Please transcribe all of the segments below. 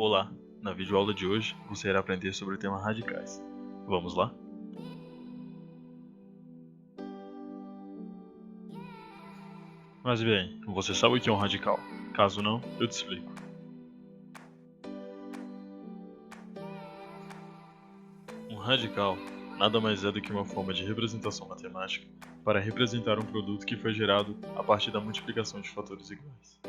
Olá, na videoaula de hoje você irá aprender sobre o tema radicais. Vamos lá? Mas bem, você sabe o que é um radical? Caso não, eu te explico. Um radical nada mais é do que uma forma de representação matemática para representar um produto que foi gerado a partir da multiplicação de fatores iguais.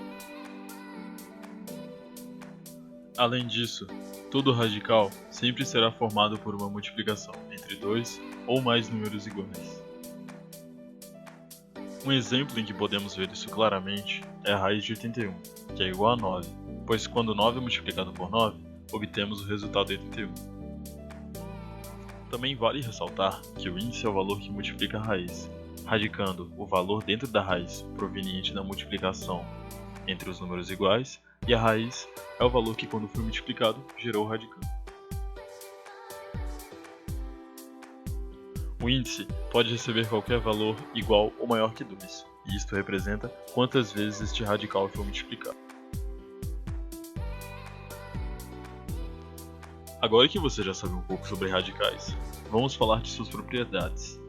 Além disso, todo radical sempre será formado por uma multiplicação entre dois ou mais números iguais. Um exemplo em que podemos ver isso claramente é a raiz de 81, que é igual a 9, pois quando 9 é multiplicado por 9, obtemos o resultado de 81. Também vale ressaltar que o índice é o valor que multiplica a raiz, radicando o valor dentro da raiz proveniente da multiplicação entre os números iguais, e a raiz é o valor que, quando foi multiplicado, gerou o radicando. O índice pode receber qualquer valor igual ou maior que 2, e isto representa quantas vezes este radical foi multiplicado. Agora que você já sabe um pouco sobre radicais, vamos falar de suas propriedades.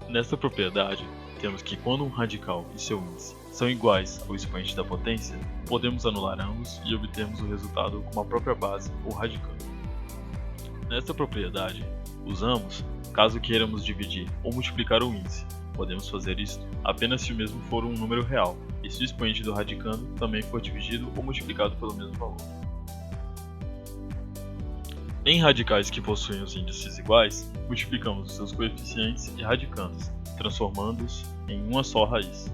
Nesta propriedade, temos que quando um radical e seu índice são iguais ao expoente da potência, podemos anular ambos e obtermos o resultado com a própria base ou radicando. Nesta propriedade, usamos caso queiramos dividir ou multiplicar o índice. Podemos fazer isto apenas se o mesmo for um número real e se o expoente do radicando também for dividido ou multiplicado pelo mesmo valor. Em radicais que possuem os índices iguais, multiplicamos os seus coeficientes e radicandos, transformando-os em uma só raiz.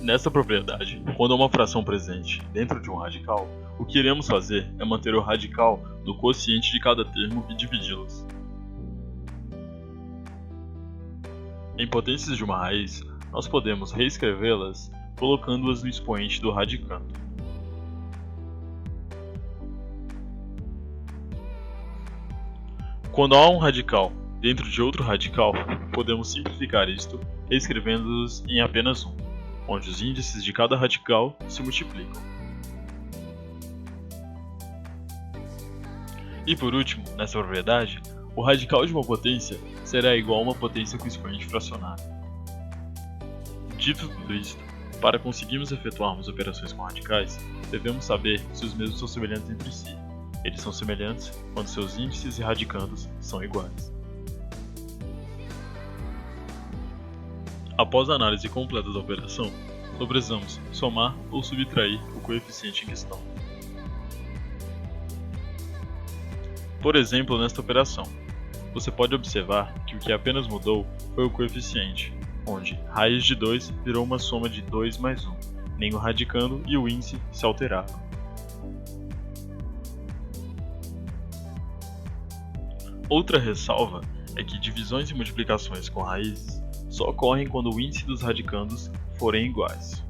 Nesta propriedade, quando há uma fração presente dentro de um radical, o que iremos fazer é manter o radical no quociente de cada termo e dividi-los. Em potências de uma raiz, nós podemos reescrevê-las colocando-as no expoente do radicando. Quando há um radical dentro de outro radical, podemos simplificar isto reescrevendo-os em apenas um, onde os índices de cada radical se multiplicam. E por último, nessa propriedade, o radical de uma potência será igual a uma potência com expoente fracionário. Dito tudo isto, para conseguirmos efetuarmos operações com radicais, devemos saber se os mesmos são semelhantes entre si. Eles são semelhantes quando seus índices e radicandos são iguais. Após a análise completa da operação, só precisamos somar ou subtrair o coeficiente em questão. Por exemplo, nesta operação, você pode observar que o que apenas mudou foi o coeficiente, onde raiz de 2 virou uma soma de 2 mais 1, nem o radicando e o índice se alteraram. Outra ressalva é que divisões e multiplicações com raízes só ocorrem quando o índice dos radicandos forem iguais.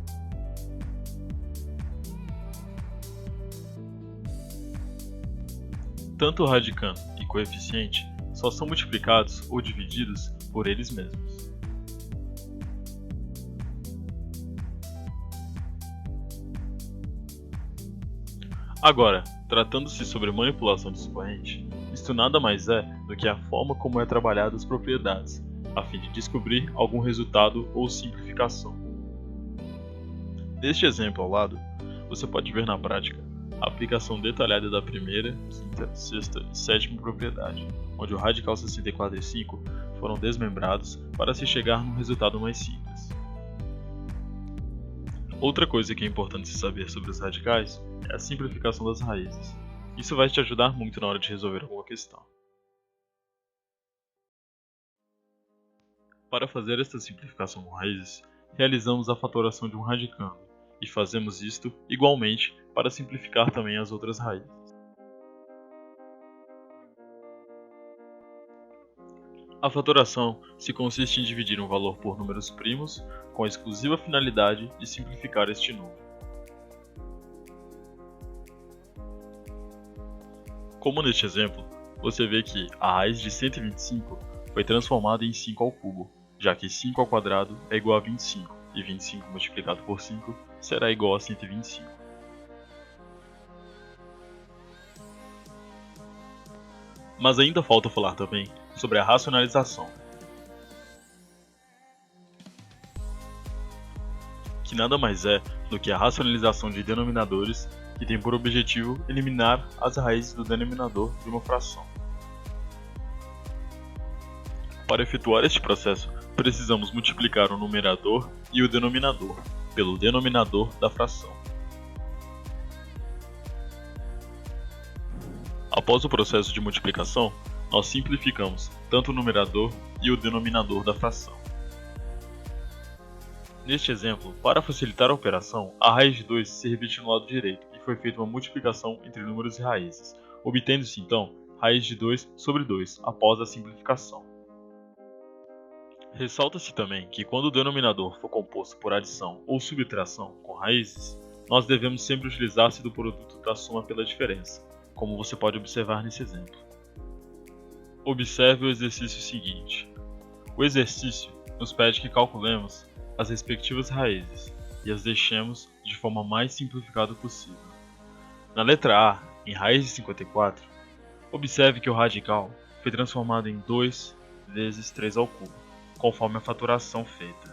Tanto o radicando e coeficiente só são multiplicados ou divididos por eles mesmos. Agora, tratando-se sobre manipulação de expoente, isto nada mais é do que a forma como é trabalhada as propriedades, a fim de descobrir algum resultado ou simplificação. Neste exemplo ao lado, você pode ver na prática a aplicação detalhada da primeira, quinta, sexta e sétima propriedade, onde o radical 64 e 5 foram desmembrados para se chegar num resultado mais simples. Outra coisa que é importante se saber sobre os radicais é a simplificação das raízes. Isso vai te ajudar muito na hora de resolver alguma questão. Para fazer esta simplificação com raízes, realizamos a fatoração de um radicando, e fazemos isto igualmente para simplificar também as outras raízes. A fatoração se consiste em dividir um valor por números primos com a exclusiva finalidade de simplificar este número. Como neste exemplo, você vê que a raiz de 125 foi transformada em 5 ao cubo, já que 5 ao quadrado é igual a 25, e 25 multiplicado por 5 será igual a 125. Mas ainda falta falar também sobre a racionalização, que nada mais é do que a racionalização de denominadores que tem por objetivo eliminar as raízes do denominador de uma fração. Para efetuar este processo, precisamos multiplicar o numerador e o denominador pelo denominador da fração. Após o processo de multiplicação, nós simplificamos tanto o numerador e o denominador da fração. Neste exemplo, para facilitar a operação, a raiz de 2 se repete no lado direito e foi feita uma multiplicação entre números e raízes, obtendo-se então raiz de 2 sobre 2 após a simplificação. Ressalta-se também que quando o denominador for composto por adição ou subtração com raízes, nós devemos sempre utilizar-se do produto da soma pela diferença, como você pode observar nesse exemplo. Observe o exercício seguinte. O exercício nos pede que calculemos as respectivas raízes e as deixemos de forma mais simplificada possível. Na letra A, em raiz de 54, observe que o radical foi transformado em 2 vezes 3 ao cubo, conforme a fatoração feita,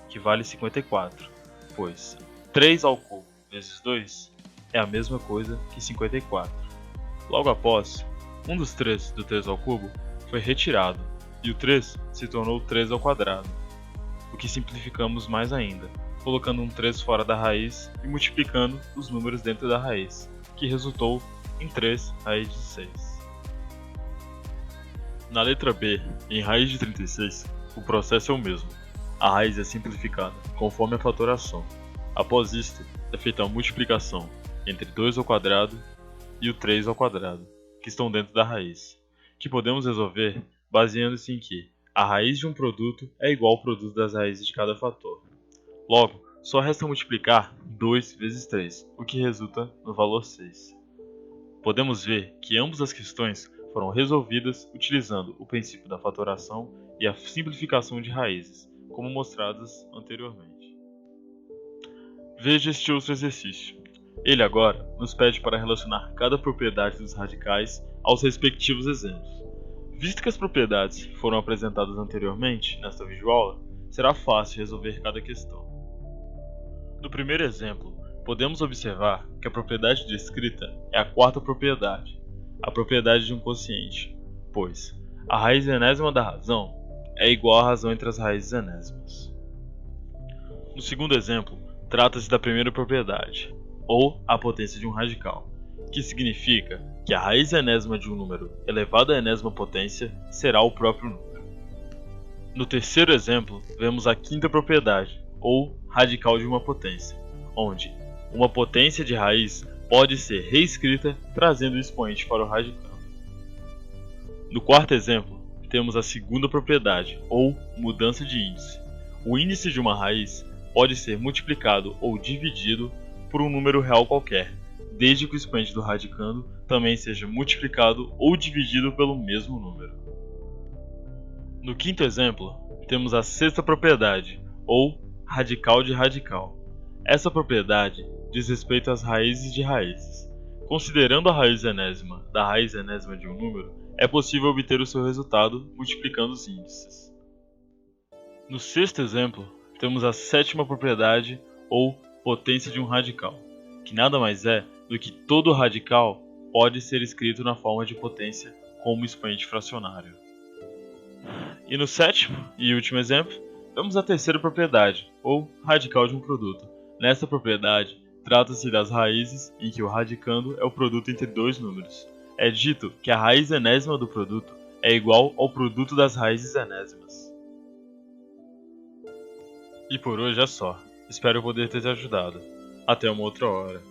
que vale 54, pois 3 ao cubo vezes 2 é a mesma coisa que 54. Logo após, um dos 3 do 3 ao cubo foi retirado e o 3 se tornou 3 ao quadrado, o que simplificamos mais ainda, colocando um 3 fora da raiz e multiplicando os números dentro da raiz, que resultou em 3 raiz de 6. Na letra B, em raiz de 36, o processo é o mesmo. A raiz é simplificada, conforme a fatoração. Após isto, é feita a multiplicação entre 2 ao quadrado e o 3 ao quadrado, que estão dentro da raiz, que podemos resolver baseando-se em que a raiz de um produto é igual ao produto das raízes de cada fator. Logo, só resta multiplicar 2 vezes 3, o que resulta no valor 6. Podemos ver que ambas as questões foram resolvidas utilizando o princípio da fatoração e a simplificação de raízes, como mostradas anteriormente. Veja este outro exercício. Ele agora nos pede para relacionar cada propriedade dos radicais aos respectivos exemplos. Visto que as propriedades foram apresentadas anteriormente nesta videoaula, será fácil resolver cada questão. No primeiro exemplo, podemos observar que a propriedade descrita é a quarta propriedade, a propriedade de um quociente, pois a raiz enésima da razão é igual à razão entre as raízes enésimas. No segundo exemplo, trata-se da primeira propriedade, ou a potência de um radical, que significa que a raiz enésima de um número elevado à enésima potência será o próprio número. No terceiro exemplo, vemos a quinta propriedade, ou radical de uma potência, onde uma potência de raiz pode ser reescrita trazendo o expoente para o radicando. No quarto exemplo, temos a segunda propriedade, ou mudança de índice. O índice de uma raiz pode ser multiplicado ou dividido por um número real qualquer, desde que o expoente do radicando também seja multiplicado ou dividido pelo mesmo número. No quinto exemplo, temos a sexta propriedade, ou radical de radical. Essa propriedade diz respeito às raízes de raízes. Considerando a raiz enésima da raiz enésima de um número, é possível obter o seu resultado multiplicando os índices. No sexto exemplo, temos a sétima propriedade, ou potência de um radical, que nada mais é do que todo radical pode ser escrito na forma de potência como expoente fracionário. E no sétimo e último exemplo, vemos a terceira propriedade, ou radical de um produto. Nesta propriedade, trata-se das raízes em que o radicando é o produto entre dois números. É dito que a raiz enésima do produto é igual ao produto das raízes enésimas. E por hoje é só. Espero poder ter te ajudado. Até uma outra hora.